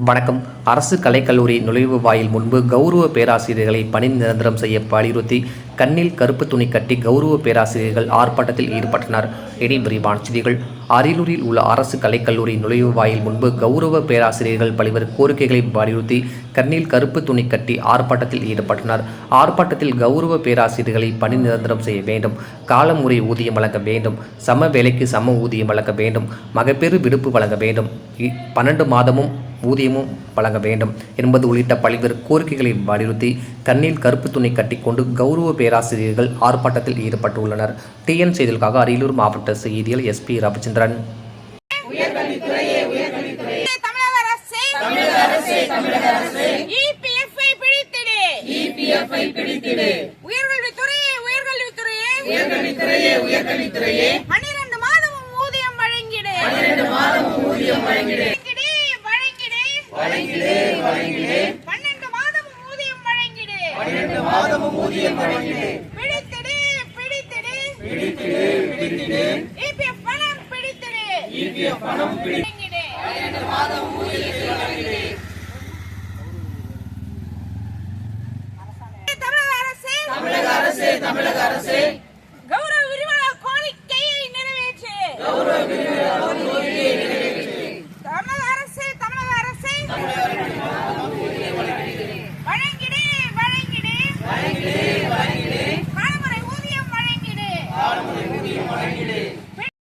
வணக்கம். அரசு கலைக்கல்லூரி நுழைவு வாயில் முன்பு கௌரவ பேராசிரியர்களை பணி நிரந்தரம் செய்ய வலியுறுத்தி கண்ணில் கருப்பு துணி கட்டி கௌரவ பேராசிரியர்கள் ஆர்ப்பாட்டத்தில் ஈடுபட்டனர். இனி விரிவான செய்திகள். அரியலூரில் உள்ள அரசு கலைக்கல்லூரி நுழைவு வாயில் முன்பு கௌரவ பேராசிரியர்கள் பல்வேறு கோரிக்கைகளை வலியுறுத்தி கண்ணில் கருப்பு துணி கட்டி ஆர்ப்பாட்டத்தில் ஈடுபட்டனர். ஆர்ப்பாட்டத்தில் கௌரவ பேராசிரியர்களை பணி நிரந்தரம் செய்ய வேண்டும், காலமுறை ஊதியம் வழங்க வேண்டும், சம வேலைக்கு சம ஊதியம் வழங்க வேண்டும், மகப்பேறு விடுப்பு வழங்க வேண்டும், 12 மாதமும் ஊதியமும் வழங்க வேண்டும் என்பது உள்ளிட்ட பல்வேறு கோரிக்கைகளை வலியுறுத்தி கண்ணில் கருப்பு துணி கட்டிக்கொண்டு கௌரவ பேராசிரியர்கள் ஆர்ப்பாட்டத்தில் ஈடுபட்டுள்ளனர். டிஎன் செய்திகளுக்காக அரியலூர் மாவட்ட செய்தியாளர் SP ரவிச்சந்திரன். வழங்கிடு 12 மாதமும் ஊதியம் வழங்கிடு பிடித்திடு EPF பணம் பிடித்திடு 12 மாதமும் ஊதியம் வழங்கிடு. தமிழக அரசே